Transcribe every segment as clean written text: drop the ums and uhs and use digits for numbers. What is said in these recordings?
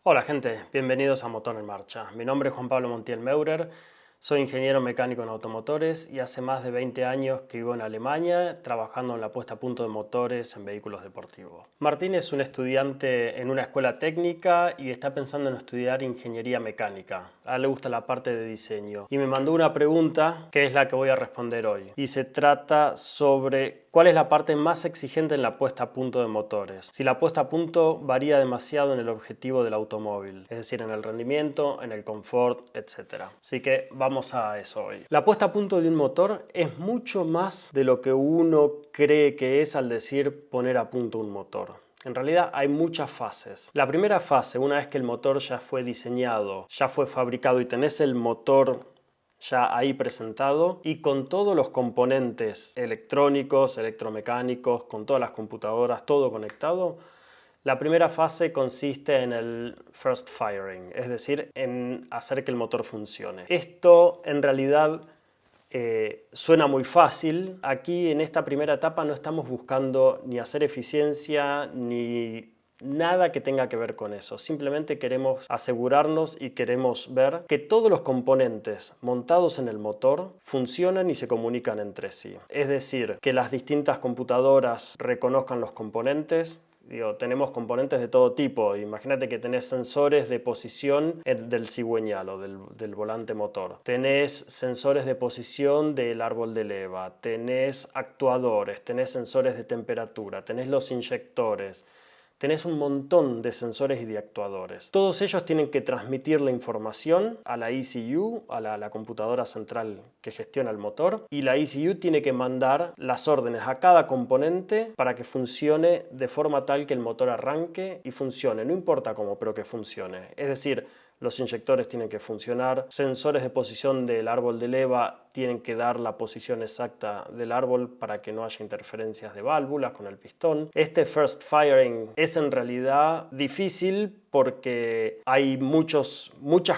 Hola gente, bienvenidos a Motor en Marcha. Mi nombre es Juan Pablo Montiel Meurer, soy ingeniero mecánico en automotores y hace más de 20 años que vivo en Alemania trabajando en la puesta a punto de motores en vehículos deportivos. Martín es un estudiante en una escuela técnica y está pensando en estudiar ingeniería mecánica. A él le gusta la parte de diseño y me mandó una pregunta que es la que voy a responder hoy. Y se trata sobre ¿cuál es la parte más exigente en la puesta a punto de motores? Si la puesta a punto varía demasiado en el objetivo del automóvil, es decir, en el rendimiento, en el confort, etc. Así que vamos a eso hoy. La puesta a punto de un motor es mucho más de lo que uno cree que es al decir poner a punto un motor. En realidad hay muchas fases. La primera fase, una vez que el motor ya fue diseñado, ya fue fabricado y tenés el motor ya ahí presentado y con todos los componentes electrónicos, electromecánicos, con todas las computadoras, todo conectado, la primera fase consiste en el first firing, es decir, en hacer que el motor funcione. Esto en realidad suena muy fácil. Aquí en esta primera etapa no estamos buscando ni hacer eficiencia ni nada que tenga que ver con eso. Simplemente queremos asegurarnos y queremos ver que todos los componentes montados en el motor funcionan y se comunican entre sí. Es decir, que las distintas computadoras reconozcan los componentes. Tenemos componentes de todo tipo. Imagínate que tenés sensores de posición del cigüeñal o del volante motor. Tenés sensores de posición del árbol de leva. Tenés actuadores, tenés sensores de temperatura, tenés los inyectores. Tenés un montón de sensores y de actuadores. Todos ellos tienen que transmitir la información a la ECU, a la computadora central que gestiona el motor, y la ECU tiene que mandar las órdenes a cada componente para que funcione de forma tal que el motor arranque y funcione. No importa cómo, pero que funcione. Es decir, los inyectores tienen que funcionar, sensores de posición del árbol de leva tienen que dar la posición exacta del árbol para que no haya interferencias de válvulas con el pistón. Este first firing es en realidad difícil porque hay muchas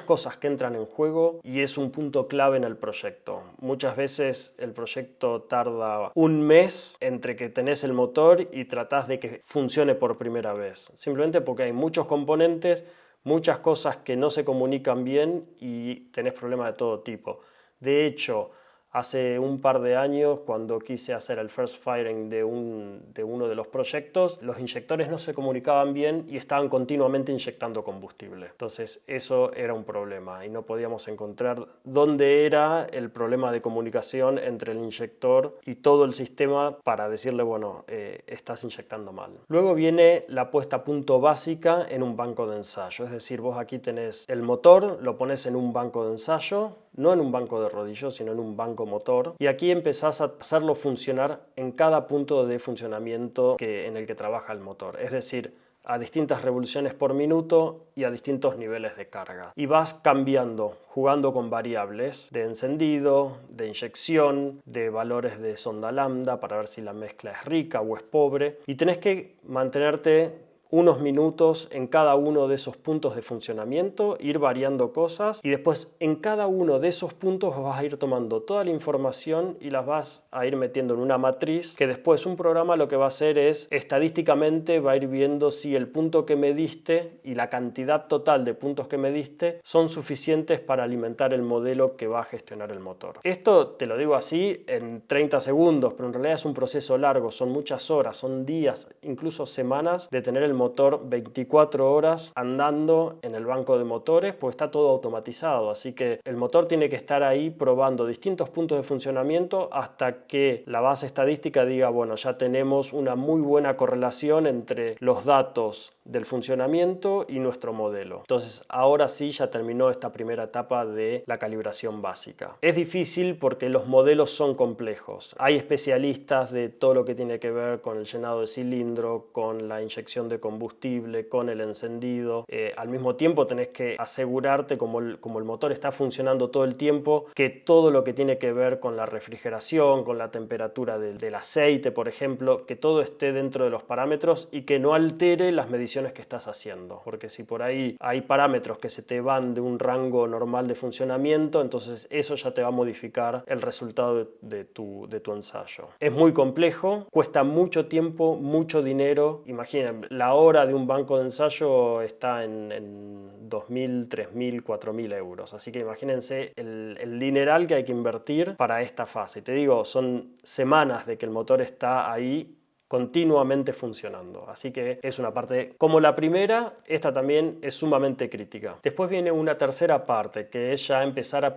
cosas que entran en juego y es un punto clave en el proyecto. Muchas veces el proyecto tarda un mes entre que tenés el motor y tratás de que funcione por primera vez. Simplemente porque hay muchos componentes, muchas cosas que no se comunican bien y tenés problemas de todo tipo. De hecho, hace un par de años, cuando quise hacer el first firing de uno de los proyectos, los inyectores no se comunicaban bien y estaban continuamente inyectando combustible. Entonces eso era un problema y no podíamos encontrar dónde era el problema de comunicación entre el inyector y todo el sistema para decirle, bueno, estás inyectando mal. Luego viene la puesta a punto básica en un banco de ensayo. Es decir, vos aquí tenés el motor, lo pones en un banco de ensayo, no en un banco de rodillos, sino en un banco motor. Y aquí empezás a hacerlo funcionar en cada punto de funcionamiento en el que trabaja el motor. Es decir, a distintas revoluciones por minuto y a distintos niveles de carga. Y vas cambiando, jugando con variables de encendido, de inyección, de valores de sonda lambda para ver si la mezcla es rica o es pobre. Y tenés que mantenerte unos minutos en cada uno de esos puntos de funcionamiento, ir variando cosas y después en cada uno de esos puntos vas a ir tomando toda la información y las vas a ir metiendo en una matriz que después un programa lo que va a hacer es estadísticamente va a ir viendo si el punto que mediste y la cantidad total de puntos que mediste son suficientes para alimentar el modelo que va a gestionar el motor. Esto te lo digo así en 30 segundos, pero en realidad es un proceso largo, son muchas horas, son días, incluso semanas de tener el motor 24 horas andando en el banco de motores, pues está todo automatizado, así que el motor tiene que estar ahí probando distintos puntos de funcionamiento hasta que la base estadística diga, bueno, ya tenemos una muy buena correlación entre los datos del funcionamiento y nuestro modelo. Entonces ahora sí ya terminó esta primera etapa de la calibración básica. Es difícil porque los modelos son complejos. Hay especialistas de todo lo que tiene que ver con el llenado de cilindro, con la inyección de combustible, con el encendido. Al mismo tiempo tenés que asegurarte, como el motor está funcionando todo el tiempo, que todo lo que tiene que ver con la refrigeración, con la temperatura del aceite, por ejemplo, que todo esté dentro de los parámetros y que no altere las mediciones que estás haciendo. Porque si por ahí hay parámetros que se te van de un rango normal de funcionamiento, entonces eso ya te va a modificar el resultado de tu ensayo. Es muy complejo, cuesta mucho tiempo, mucho dinero. Imaginen, la hora de un banco de ensayo está en 2.000, 3.000, 4.000 euros. Así que imagínense el dineral que hay que invertir para esta fase. Te digo, son semanas de que el motor está ahí continuamente funcionando. Así que es una parte, como la primera, esta también es sumamente crítica. Después viene una tercera parte, que es ya empezar a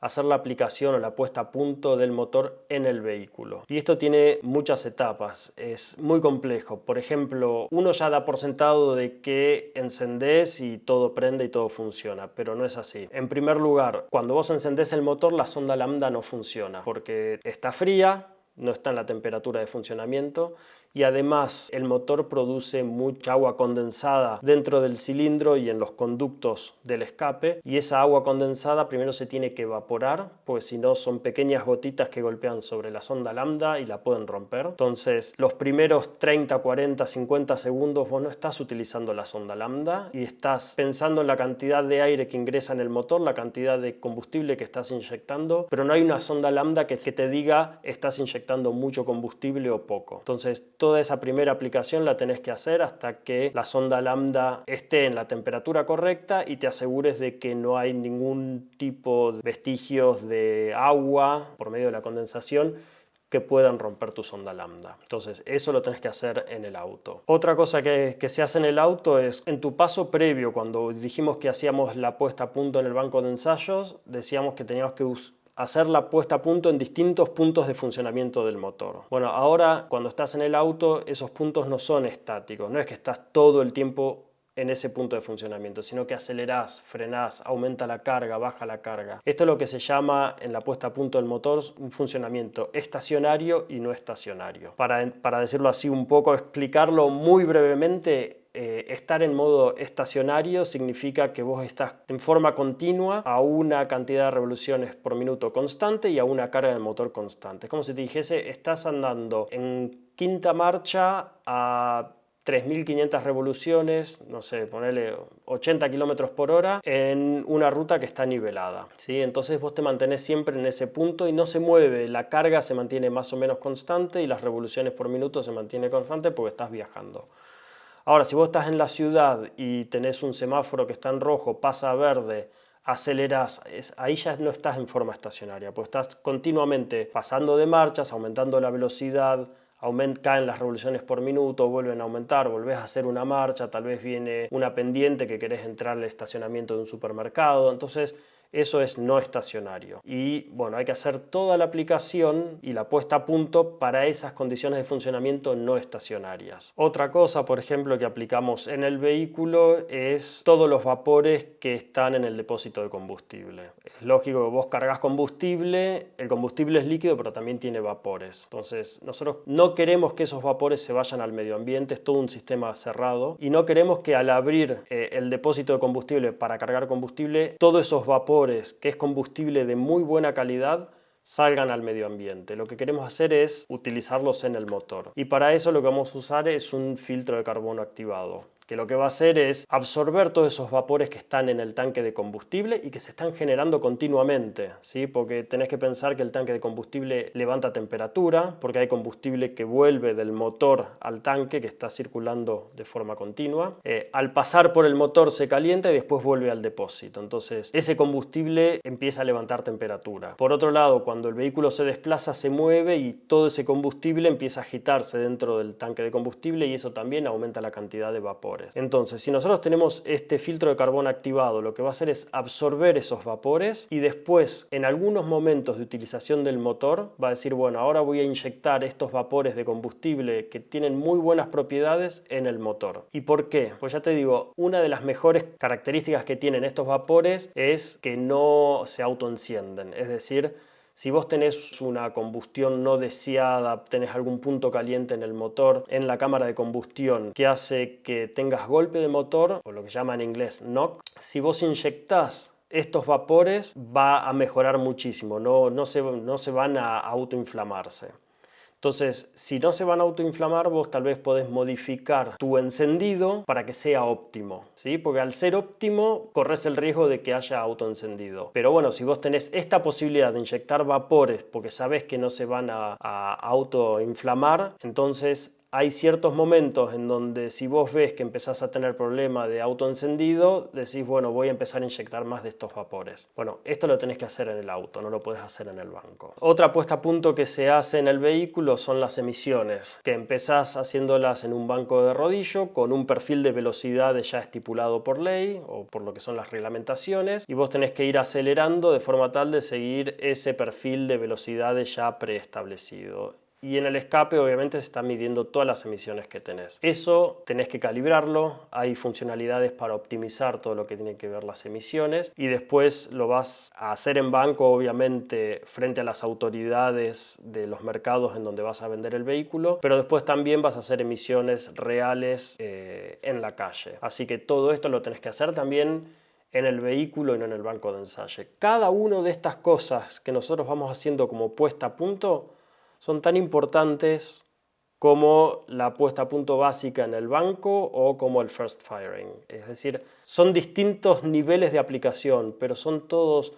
hacer la aplicación o la puesta a punto del motor en el vehículo. Y esto tiene muchas etapas, es muy complejo. Por ejemplo, uno ya da por sentado de que encendés y todo prende y todo funciona, pero no es así. En primer lugar, cuando vos encendés el motor, la sonda lambda no funciona, porque está fría, no está en la temperatura de funcionamiento y además el motor produce mucha agua condensada dentro del cilindro y en los conductos del escape, y esa agua condensada primero se tiene que evaporar, pues si no son pequeñas gotitas que golpean sobre la sonda lambda y la pueden romper. Entonces los primeros 30, 40, 50 segundos vos no estás utilizando la sonda lambda y estás pensando en la cantidad de aire que ingresa en el motor, la cantidad de combustible que estás inyectando, pero no hay una sonda lambda que te diga estás inyectando mucho combustible o poco. Entonces toda esa primera aplicación la tenés que hacer hasta que la sonda lambda esté en la temperatura correcta y te asegures de que no hay ningún tipo de vestigios de agua por medio de la condensación que puedan romper tu sonda lambda. Entonces eso lo tenés que hacer en el auto. Otra cosa que se hace en el auto es en tu paso previo, cuando dijimos que hacíamos la puesta a punto en el banco de ensayos, decíamos que teníamos que hacer la puesta a punto en distintos puntos de funcionamiento del motor. Bueno, ahora cuando estás en el auto, esos puntos no son estáticos, no es que estás todo el tiempo en ese punto de funcionamiento, sino que acelerás, frenás, aumenta la carga, baja la carga. Esto es lo que se llama en la puesta a punto del motor un funcionamiento estacionario y no estacionario. Para decirlo así un poco, explicarlo muy brevemente, estar en modo estacionario significa que vos estás en forma continua a una cantidad de revoluciones por minuto constante y a una carga del motor constante. Es como si te dijese, estás andando en quinta marcha a 3.500 revoluciones, no sé, ponele 80 kilómetros por hora en una ruta que está nivelada, ¿sí? Entonces vos te mantenés siempre en ese punto y no se mueve, la carga se mantiene más o menos constante y las revoluciones por minuto se mantiene constante porque estás viajando. Ahora, si vos estás en la ciudad y tenés un semáforo que está en rojo, pasa a verde, acelerás, ahí ya no estás en forma estacionaria, pues estás continuamente pasando de marchas, aumentando la velocidad, caen las revoluciones por minuto, vuelven a aumentar, volvés a hacer una marcha, tal vez viene una pendiente que querés entrar al estacionamiento de un supermercado, entonces eso es no estacionario. Y bueno, hay que hacer toda la aplicación y la puesta a punto para esas condiciones de funcionamiento no estacionarias. Otra cosa, por ejemplo, que aplicamos en el vehículo es todos los vapores que están en el depósito de combustible. Es lógico que vos cargas combustible, el combustible es líquido, pero también tiene vapores. Entonces, nosotros no queremos que esos vapores se vayan al medio ambiente, es todo un sistema cerrado, y no queremos que al abrir el depósito de combustible para cargar combustible, todos esos vapores, que es combustible de muy buena calidad, salgan al medio ambiente. Lo que queremos hacer es utilizarlos en el motor. Y para eso lo que vamos a usar es un filtro de carbono activado, que lo que va a hacer es absorber todos esos vapores que están en el tanque de combustible y que se están generando continuamente, ¿sí? Porque tenés que pensar que el tanque de combustible levanta temperatura, porque hay combustible que vuelve del motor al tanque, que está circulando de forma continua. Al pasar por el motor se calienta y después vuelve al depósito. Entonces, ese combustible empieza a levantar temperatura. Por otro lado, cuando el vehículo se desplaza, se mueve y todo ese combustible empieza a agitarse dentro del tanque de combustible y eso también aumenta la cantidad de vapor. Entonces, si nosotros tenemos este filtro de carbono activado, lo que va a hacer es absorber esos vapores y después, en algunos momentos de utilización del motor, va a decir, bueno, ahora voy a inyectar estos vapores de combustible que tienen muy buenas propiedades en el motor. ¿Y por qué? Pues ya te digo, una de las mejores características que tienen estos vapores es que no se autoencienden, es decir, si vos tenés una combustión no deseada, tenés algún punto caliente en el motor, en la cámara de combustión, que hace que tengas golpe de motor, o lo que llaman en inglés knock, si vos inyectás estos vapores va a mejorar muchísimo, no se van a autoinflamarse. Entonces, si no se van a autoinflamar, vos tal vez podés modificar tu encendido para que sea óptimo, ¿sí? Porque al ser óptimo, corres el riesgo de que haya autoencendido. Pero bueno, si vos tenés esta posibilidad de inyectar vapores porque sabés que no se van a autoinflamar, entonces hay ciertos momentos en donde si vos ves que empezás a tener problema de autoencendido, decís, bueno, voy a empezar a inyectar más de estos vapores. Bueno, esto lo tenés que hacer en el auto, no lo podés hacer en el banco. Otra puesta a punto que se hace en el vehículo son las emisiones, que empezás haciéndolas en un banco de rodillo con un perfil de velocidades ya estipulado por ley o por lo que son las reglamentaciones, y vos tenés que ir acelerando de forma tal de seguir ese perfil de velocidades ya preestablecido. Y en el escape obviamente se están midiendo todas las emisiones que tenés. Eso tenés que calibrarlo, hay funcionalidades para optimizar todo lo que tiene que ver las emisiones, y después lo vas a hacer en banco obviamente frente a las autoridades de los mercados en donde vas a vender el vehículo, pero después también vas a hacer emisiones reales en la calle. Así que todo esto lo tenés que hacer también en el vehículo y no en el banco de ensayo. Cada una de estas cosas que nosotros vamos haciendo como puesta a punto son tan importantes como la puesta a punto básica en el banco o como el first firing. Es decir, son distintos niveles de aplicación, pero son todos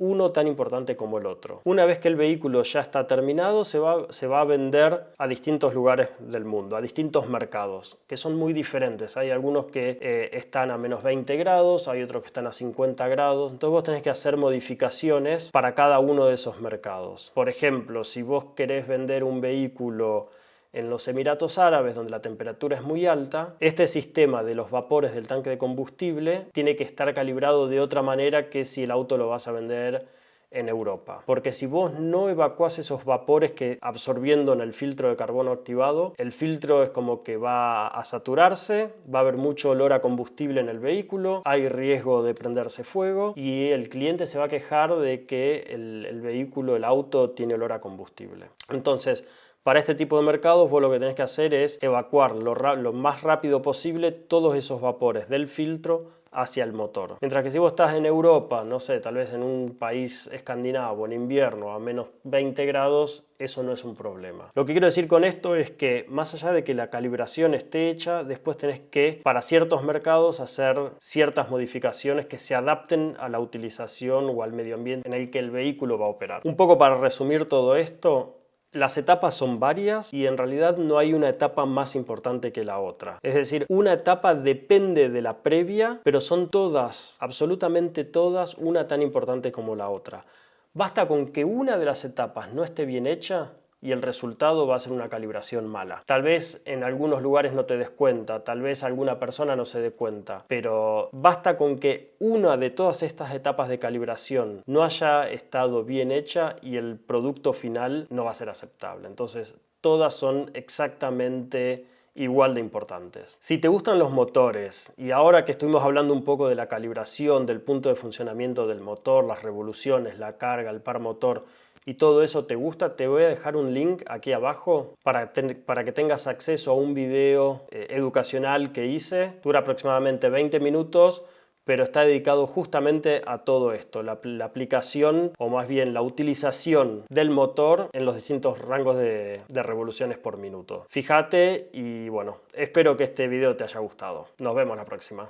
uno tan importante como el otro. Una vez que el vehículo ya está terminado, se va a vender a distintos lugares del mundo, a distintos mercados, que son muy diferentes. Hay algunos que están a menos 20 grados, hay otros que están a 50 grados. Entonces vos tenés que hacer modificaciones para cada uno de esos mercados. Por ejemplo, si vos querés vender un vehículo en los Emiratos Árabes, donde la temperatura es muy alta, este sistema de los vapores del tanque de combustible tiene que estar calibrado de otra manera que si el auto lo vas a vender en Europa. Porque si vos no evacuás esos vapores que absorbiendo en el filtro de carbono activado, el filtro es como que va a saturarse, va a haber mucho olor a combustible en el vehículo, hay riesgo de prenderse fuego y el cliente se va a quejar de que el vehículo, el auto, tiene olor a combustible. Entonces, para este tipo de mercados vos lo que tenés que hacer es evacuar lo más rápido posible todos esos vapores del filtro hacia el motor. Mientras que si vos estás en Europa, no sé, tal vez en un país escandinavo en invierno a menos 20 grados, eso no es un problema. Lo que quiero decir con esto es que más allá de que la calibración esté hecha, después tenés que para ciertos mercados hacer ciertas modificaciones que se adapten a la utilización o al medio ambiente en el que el vehículo va a operar. Un poco para resumir todo esto, las etapas son varias y en realidad no hay una etapa más importante que la otra. Es decir, una etapa depende de la previa, pero son todas, absolutamente todas, una tan importante como la otra. Basta con que una de las etapas no esté bien hecha y el resultado va a ser una calibración mala. Tal vez en algunos lugares no te des cuenta, tal vez alguna persona no se dé cuenta, pero basta con que una de todas estas etapas de calibración no haya estado bien hecha y el producto final no va a ser aceptable. Entonces, todas son exactamente igual de importantes. Si te gustan los motores y ahora que estuvimos hablando un poco de la calibración, del punto de funcionamiento del motor, las revoluciones, la carga, el par motor, y todo eso te gusta, te voy a dejar un link aquí abajo para que tengas acceso a un video educacional que hice. Dura aproximadamente 20 minutos, pero está dedicado justamente a todo esto, la aplicación o más bien la utilización del motor en los distintos rangos de revoluciones por minuto. Fíjate y bueno, espero que este video te haya gustado. Nos vemos la próxima.